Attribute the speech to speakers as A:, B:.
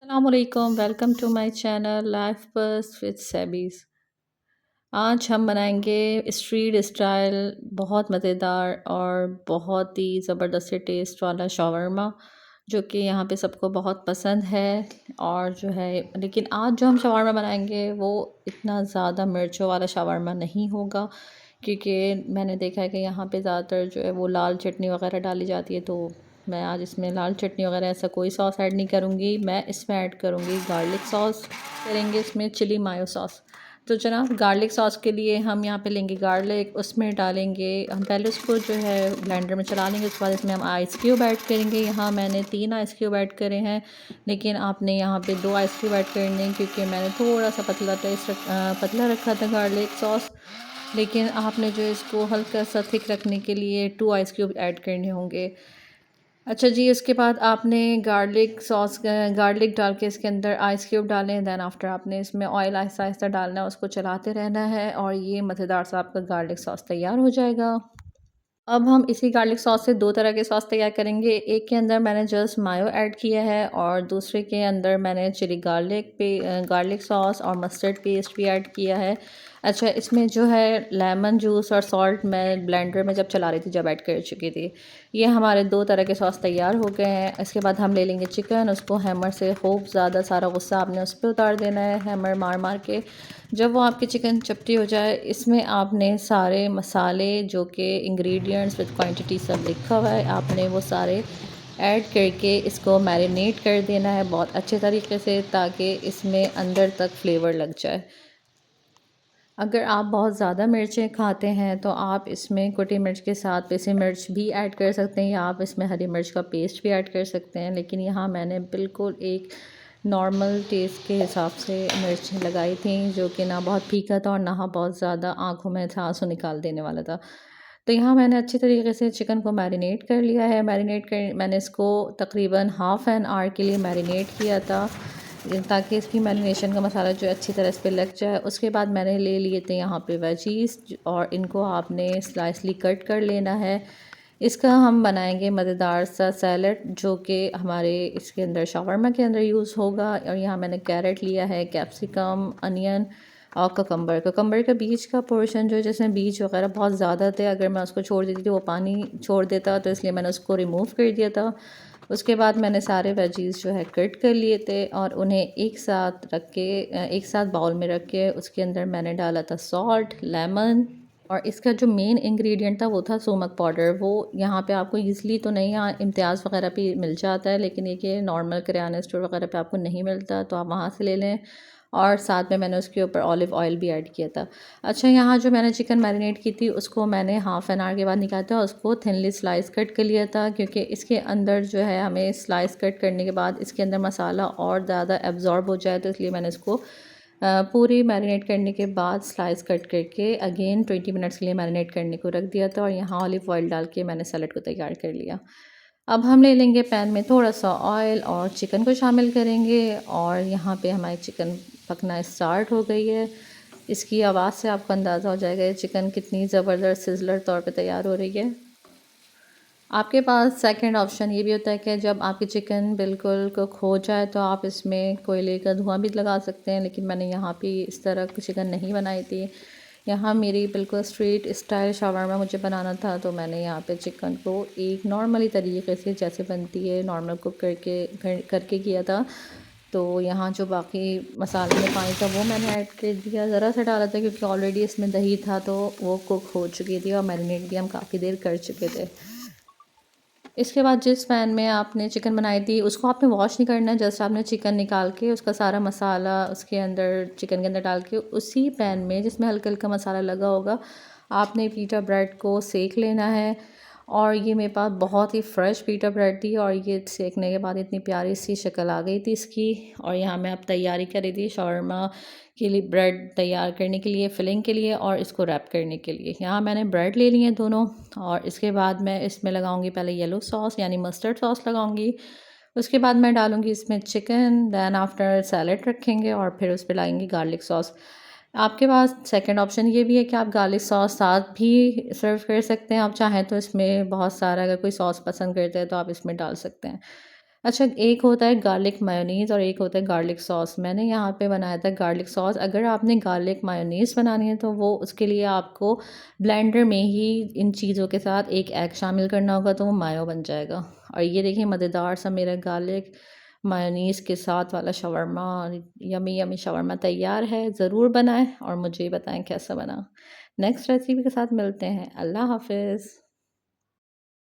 A: अस्सलामुअलैकुम, welcome to my channel life बस with सेबीज़। आज हम बनाएंगे स्ट्रीट स्टाइल बहुत मज़ेदार और बहुत ही ज़बरदस्त टेस्ट वाला शावरमा, जो कि यहाँ पे सबको बहुत पसंद है। और जो है, लेकिन आज जो हम शावरमा बनाएंगे वो इतना ज़्यादा मिर्चों वाला शावरमा नहीं होगा, क्योंकि मैंने देखा है कि यहाँ पे ज़्यादातर जो है वो लाल चटनी वगैरह डाली जाती है। तो मैं आज इसमें लाल चटनी वगैरह ऐसा कोई सॉस ऐड नहीं करूँगी। मैं इसमें ऐड करूँगी गार्लिक सॉस, करेंगे इसमें चिली मायो सॉस। तो जनाब, गार्लिक सॉस के लिए हम यहाँ पे लेंगे गार्लिक, उसमें डालेंगे हम पहले उसको जो है ब्लेंडर में चला लेंगे। उसके बाद इसमें हम आइस क्यूब ऐड करेंगे। यहाँ मैंने 3 आइस क्यूब ऐड करे हैं, लेकिन आपने यहाँ पे 2 आइस क्यूब ऐड करने हैं, क्योंकि मैंने थोड़ा सा पतला रखा था गार्लिक सॉस। लेकिन आपने जो इसको हल्का सा थिक रखने के लिए 2 आइस क्यूब ऐड करने होंगे। अच्छा जी, उसके बाद आपने गार्लिक डाल के इसके अंदर आइस क्यूब डालें। दैन आफ्टर आपने इसमें ऑयल आहिस्ता आहिस्ता डालना है, उसको चलाते रहना है और ये मज़ेदार सा आपका गार्लिक सॉस तैयार हो जाएगा। अब हम इसी गार्लिक सॉस से 2 तरह के सॉस तैयार करेंगे। एक के अंदर मैंने जस्ट मायो ऐड किया है और दूसरे के अंदर मैंने गार्लिक सॉस और मस्टर्ड पेस्ट भी ऐड किया है। अच्छा, इसमें जो है लेमन जूस और सॉल्ट मैं ब्लेंडर में जब चला रही थी, जब ऐड कर चुकी थी। ये हमारे 2 तरह के सॉस तैयार हो गए हैं। इसके बाद हम ले लेंगे चिकन, उसको हैमर से खूब ज़्यादा सारा गुस्सा आपने उस पे उतार देना है, हैमर मार मार के। जब वो आपकी चिकन चपटी हो जाए, इसमें आपने सारे मसाले जो कि इंग्रेडिएंट्स विद क्वांटिटी सब लिखा हुआ है, आपने वो सारे ऐड करके इसको मैरिनेट कर देना है बहुत अच्छे तरीके से, ताकि इसमें अंदर तक फ्लेवर लग जाए। अगर आप बहुत ज़्यादा मिर्चें खाते हैं तो आप इसमें कुटी मिर्च के साथ पिसी मिर्च भी ऐड कर सकते हैं, या आप इसमें हरी मिर्च का पेस्ट भी ऐड कर सकते हैं। लेकिन यहाँ मैंने बिल्कुल एक नॉर्मल टेस्ट के हिसाब से मिर्च लगाई थी, जो कि ना बहुत फीका था और ना बहुत ज़्यादा आँखों में से आंसू निकाल देने वाला था। तो यहाँ मैंने अच्छी तरीके से चिकन को मैरिनेट कर लिया है। मैंने इसको तकरीबन हाफ़ एन आवर के लिए मैरिनेट किया था, ताकि इसकी मैरिनेशन का मसाला जो है अच्छी तरह इस पे लग जाए। उसके बाद मैंने ले लिए थे यहाँ पे वेजीज़, और इनको आपने स्लाइसली कट कर लेना है। इसका हम बनाएंगे मज़ेदार सा सैलड, जो कि हमारे इसके अंदर शावरमा के अंदर यूज़ होगा। और यहाँ मैंने कैरेट लिया है, कैप्सिकम, अनियन और ककम्बर का बीच का पोर्शन जो है, जिसमें बीज वगैरह बहुत ज़्यादा थे, अगर मैं उसको छोड़ देती थी वो पानी छोड़ देता, तो इसलिए मैंने उसको रिमूव कर दिया था। उसके बाद मैंने सारे वेजीज़ जो है कट कर लिए थे और उन्हें एक साथ बाउल में रख के उसके अंदर मैंने डाला था सॉल्ट, लेमन, और इसका जो मेन इंग्रेडिएंट था वो था सुमक पाउडर। वो यहाँ पे आपको ईज़िली तो नहीं, यहाँ इम्तियाज़ वगैरह पे मिल जाता है, लेकिन ये कि नॉर्मल किराना स्टोर वगैरह पे आपको नहीं मिलता, तो आप वहाँ से ले लें। और साथ में मैंने उसके ऊपर ऑलिव ऑयल भी ऐड किया था। अच्छा, यहाँ जो मैंने चिकन मैरिनेट की थी, उसको मैंने हाफ़ एन आवर के बाद निकाला था, उसको थिनली स्लाइस कट कर लिया था, क्योंकि इसके अंदर जो है हमें स्लाइस कट करने के बाद इसके अंदर मसाला और ज़्यादा एब्जॉर्ब हो जाए, तो इसलिए मैंने इसको पूरी मैरिनेट करने के बाद स्लाइस कट करके अगेन 20 मिनट्स के लिए मैरिनेट करने को रख दिया था। और यहाँ ऑलिव ऑयल डाल के मैंने सलाद को तैयार कर लिया। अब हम ले लेंगे पैन में थोड़ा सा ऑयल और चिकन को शामिल करेंगे, और यहाँ पे हमारी चिकन पकना स्टार्ट हो गई है। इसकी आवाज़ से आपको अंदाज़ा हो जाएगा ये चिकन कितनी ज़बरदस्त सिजलर तौर पे तैयार हो रही है। आपके पास सेकंड ऑप्शन ये भी होता है कि जब आपकी चिकन बिल्कुल कुक हो जाए, तो आप इसमें कोयले का धुआं भी लगा सकते हैं, लेकिन मैंने यहाँ पे इस तरह की चिकन नहीं बनाई थी। यहाँ मेरी बिल्कुल स्ट्रीट स्टाइल शावरमा मुझे बनाना था, तो मैंने यहाँ पे चिकन को एक नॉर्मली तरीके से जैसे बनती है नॉर्मल कुक करके किया था। तो यहाँ जो बाकी मसाले में पानी था वो मैंने ऐड कर दिया, ज़रा सा डाला था, क्योंकि ऑलरेडी इसमें दही था, तो वो कुक हो चुकी थी और मैरिनेट भी हम काफ़ी देर कर चुके थे। इसके बाद जिस पैन में आपने चिकन बनाई थी, उसको आपने वॉश नहीं करना है, जस्ट आपने चिकन निकाल के उसका सारा मसाला उसके अंदर चिकन के अंदर डाल के उसी पैन में जिसमें हल्का हल्का मसाला लगा होगा, आपने पीटा ब्रेड को सेक लेना है। और ये मेरे पास बहुत ही फ़्रेश पीटा ब्रेड थी, और ये सेकने के बाद इतनी प्यारी सी शक्ल आ गई थी इसकी। और यहाँ मैं अब तैयारी कर रही थी शॉर्मा के लिए, ब्रेड तैयार करने के लिए, फिलिंग के लिए और इसको रैप करने के लिए। यहाँ मैंने ब्रेड ले लिए हैं दोनों, और इसके बाद मैं इसमें लगाऊंगी पहले येलो सॉस यानी मस्टर्ड सॉस लगाऊंगी। उसके बाद मैं डालूंगी इसमें चिकन, दैन आफ्टर सैलड रखेंगे और फिर उस पर लगाएंगे गार्लिक सॉस। आपके पास सेकंड ऑप्शन ये भी है कि आप गार्लिक सॉस साथ भी सर्व कर सकते हैं। आप चाहें तो इसमें बहुत सारा, अगर कोई सॉस पसंद करते हैं तो आप इसमें डाल सकते हैं। अच्छा, एक होता है गार्लिक मायोनीज़ और एक होता है गार्लिक सॉस। मैंने यहाँ पे बनाया था गार्लिक सॉस। अगर आपने गार्लिक मायोनीज़ बनानी है तो वो उसके लिए आपको ब्लेंडर में ही इन चीज़ों के साथ एक एग शामिल करना होगा, तो वो मायो बन जाएगा। और ये देखिए मज़ेदार सा मेरा गार्लिक मायोनीज़ के साथ वाला शवरमा, यम्मी यम्मी शवरमा तैयार है। ज़रूर बनाएँ और मुझे बताएँ कैसा बना। नेक्स्ट रेसिपी के साथ मिलते हैं। अल्लाह हाफ़िज़।